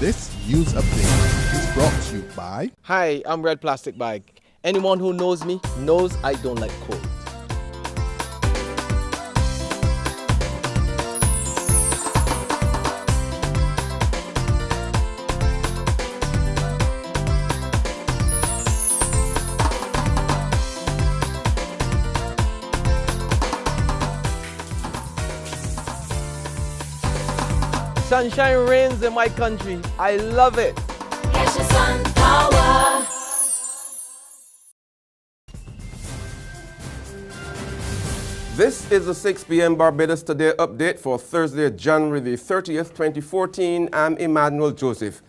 This news update is brought to you by... Hi, I'm Red Plastic Bag. Anyone who knows me knows I don't like cold. Sunshine reigns in my country. I love it. Get your sun power. This is the 6 p.m. Barbados Today update for Thursday, January the 30th, 2014. I'm Emmanuel Joseph.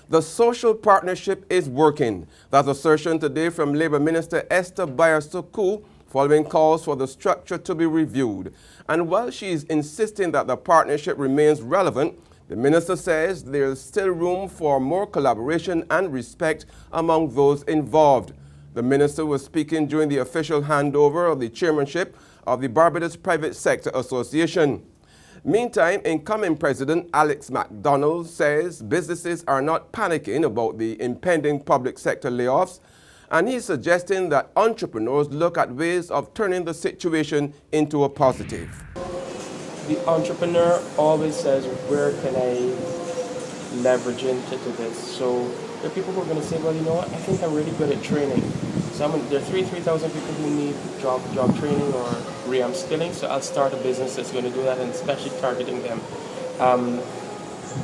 The social partnership is working. That's assertion today from Labour Minister Esther Bayar-Suku following calls for the structure to be reviewed. And while she is insisting that the partnership remains relevant, the minister says there is still room for more collaboration and respect among those involved. The minister was speaking during the official handover of the chairmanship of the Barbados Private Sector Association. Meantime, incoming President Alex MacDonald says businesses are not panicking about the impending public sector layoffs, and he's suggesting that entrepreneurs look at ways of turning the situation into a positive. The entrepreneur always says, where can I leverage into this? So there are people who are going to say, well, you know what, I think I'm really good at training. So there are 3,000 people who need job training or re-upskilling, so I'll start a business that's going to do that, and especially targeting them.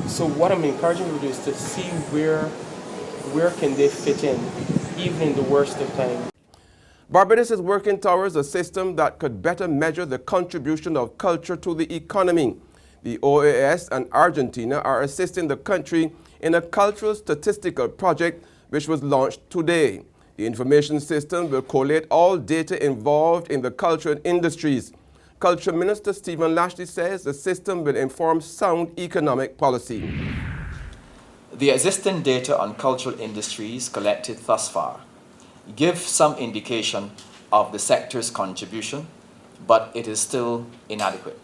So what I'm encouraging you to do is to see where can they fit in, even in the worst of times. Barbados is working towards a system that could better measure the contribution of culture to the economy. The OAS and Argentina are assisting the country in a cultural statistical project which was launched today. The information system will collate all data involved in the cultural industries. Culture Minister Stephen Lashley says the system will inform sound economic policy. The existing data on cultural industries collected thus far give some indication of the sector's contribution, but it is still inadequate.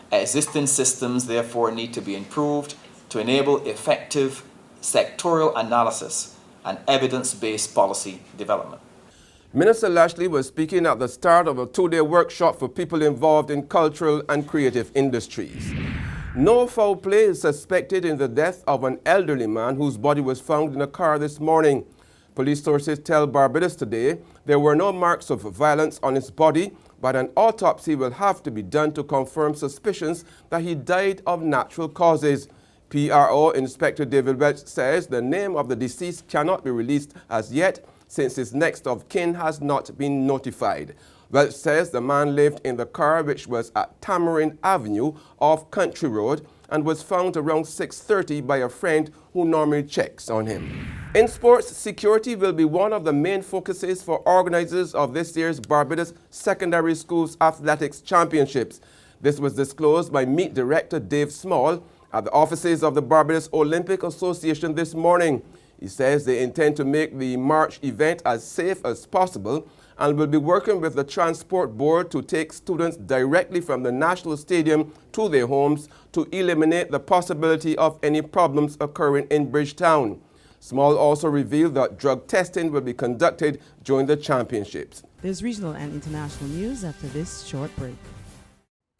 Existing systems therefore need to be improved to enable effective sectoral analysis and evidence-based policy development. Minister Lashley was speaking at the start of a two-day workshop for people involved in cultural and creative industries. No foul play is suspected in the death of an elderly man whose body was found in a car this morning. Police sources tell Barbados Today there were no marks of violence on his body, but an autopsy will have to be done to confirm suspicions that he died of natural causes. PRO Inspector David Welch says the name of the deceased cannot be released as yet since his next of kin has not been notified. Welch says the man lived in the car which was at Tamarind Avenue off Country Road and was found around 6:30 by a friend who normally checks on him. In sports, security will be one of the main focuses for organizers of this year's Barbados Secondary Schools Athletics Championships. This was disclosed by Meet Director Dave Small at the offices of the Barbados Olympic Association this morning. He says they intend to make the March event as safe as possible and will be working with the Transport Board to take students directly from the National Stadium to their homes to eliminate the possibility of any problems occurring in Bridgetown. Small also revealed that drug testing will be conducted during the championships. There's regional and international news after this short break.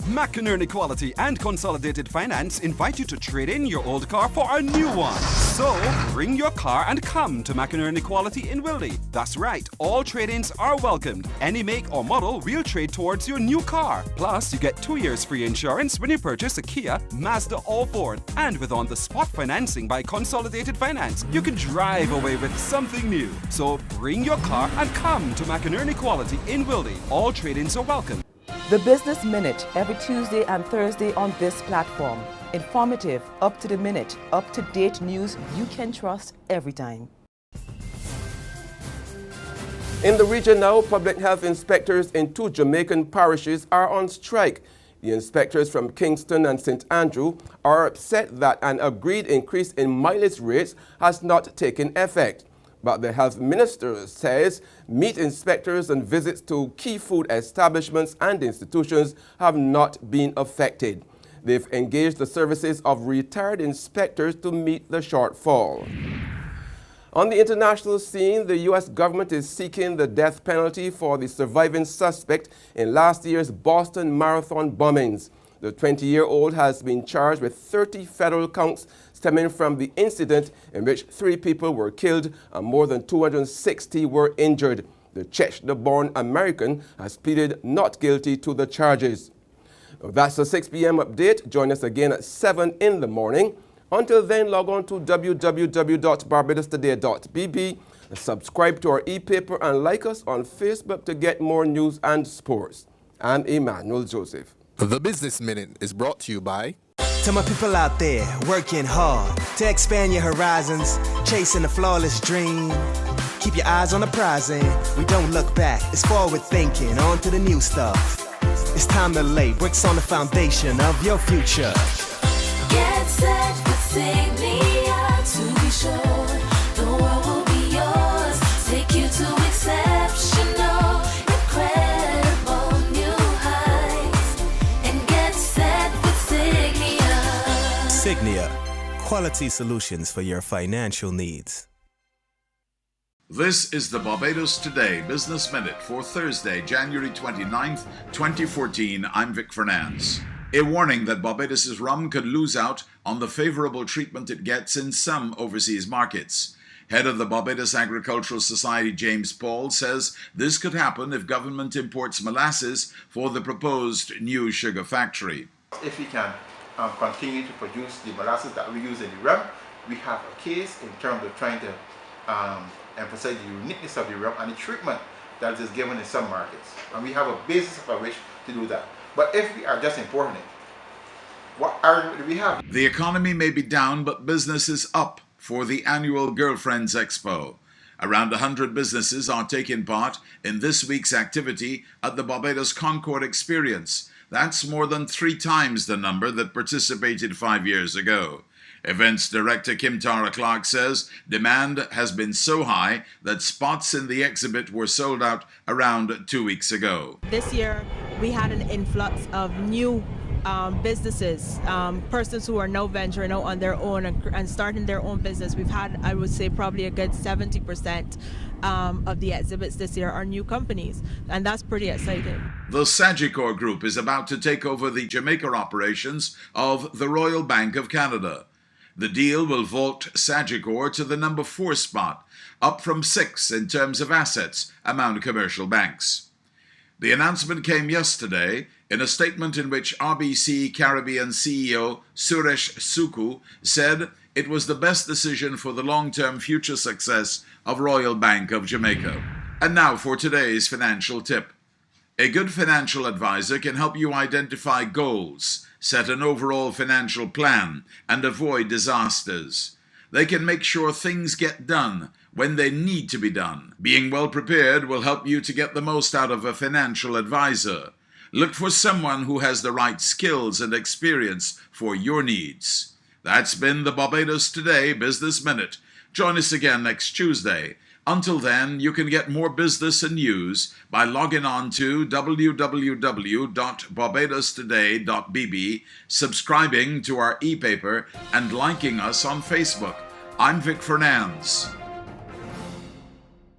McInerney Quality and Consolidated Finance invite you to trade in your old car for a new one. So, bring your car and come to McInerney Quality in Wildy. That's right, all trade-ins are welcomed. Any make or model we'll trade towards your new car. Plus, you get 2 years free insurance when you purchase a Kia, Mazda or Ford. And with on-the-spot financing by Consolidated Finance, you can drive away with something new. So, bring your car and come to McInerney Quality in Wildy. All trade-ins are welcome. The Business Minute, every Tuesday and Thursday on this platform. Informative, up to the minute, up-to-date news you can trust every time. In the region now, public health inspectors in 2 Jamaican parishes are on strike. The inspectors from Kingston and St. Andrew are upset that an agreed increase in mileage rates has not taken effect. But the health minister says meat inspectors and visits to key food establishments and institutions have not been affected. They've engaged the services of retired inspectors to meet the shortfall. On the international scene, the U.S. government is seeking the death penalty for the surviving suspect in last year's Boston Marathon bombings. The 20-year-old has been charged with 30 federal counts stemming from the incident in which 3 people were killed and more than 260 were injured. The Czech-born American has pleaded not guilty to the charges. That's the 6 p.m. update. Join us again at 7 in the morning. Until then, log on to www.barbadostoday.bb, subscribe to our e-paper and like us on Facebook to get more news and sports. I'm Emmanuel Joseph. The Business Minute is brought to you by... To my people out there working hard to expand your horizons, chasing a flawless dream. Keep your eyes on the prize and we don't look back. It's forward thinking, on to the new stuff. It's time to lay bricks on the foundation of your future. Get set with Signia to be sure the world will be yours. Take you to exceptional, incredible new heights. And get set with Signia. Signia, quality solutions for your financial needs. This is the Barbados Today Business Minute for Thursday, January 29th, 2014. I'm Vic Fernandes. A warning that Barbados's rum could lose out on the favorable treatment it gets in some overseas markets. Head of the Barbados Agricultural Society, James Paul, says this could happen if government imports molasses for the proposed new sugar factory. If we can continue to produce the molasses that we use in the rum, we have a case in terms of trying to emphasize the uniqueness of the rum and the treatment that is given in some markets. And we have a basis by which to do that. But if we are just importing it, what argument do we have? The economy may be down, but business is up for the annual Girlfriends Expo. Around 100 businesses are taking part in this week's activity at the Barbados Concord Experience. That's more than 3 times the number that participated 5 years ago. Events Director Kim Tara Clark says demand has been so high that spots in the exhibit were sold out around 2 weeks ago. This year we had an influx of new businesses, persons who are now venturing out on their own and starting their own business. We've had, I would say, probably a good 70% of the exhibits this year are new companies, and that's pretty exciting. The Sagicor Group is about to take over the Jamaica operations of the Royal Bank of Canada. The deal will vault Sagicor to the number 4 spot, up from 6 in terms of assets among commercial banks. The announcement came yesterday in a statement in which RBC Caribbean CEO Suresh Suku said it was the best decision for the long-term future success of Royal Bank of Jamaica. And now for today's financial tip. A good financial advisor can help you identify goals, set an overall financial plan, and avoid disasters. They can make sure things get done when they need to be done. Being well prepared will help you to get the most out of a financial advisor. Look for someone who has the right skills and experience for your needs. That's been the Barbados Today Business Minute. Join us again next Tuesday. Until then, you can get more business and news by logging on to www.barbadostoday.bb, subscribing to our e-paper, and liking us on Facebook. I'm Vic Fernandes.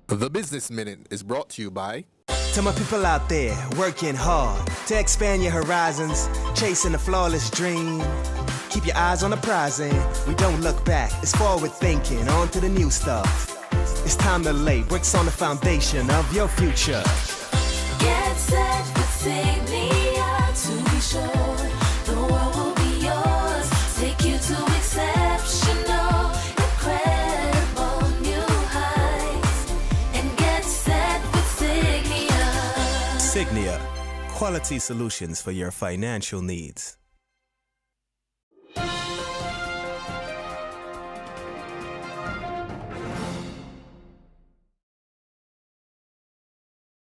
The Business Minute is brought to you by... To my people out there working hard to expand your horizons, chasing a flawless dream. Keep your eyes on the prize and we don't look back. It's forward thinking, on to the new stuff. It's time to lay bricks on the foundation of your future. Get set with Signia to be sure the world will be yours. Take you to exceptional, incredible new heights. And get set with Signia. Signia, quality solutions for your financial needs.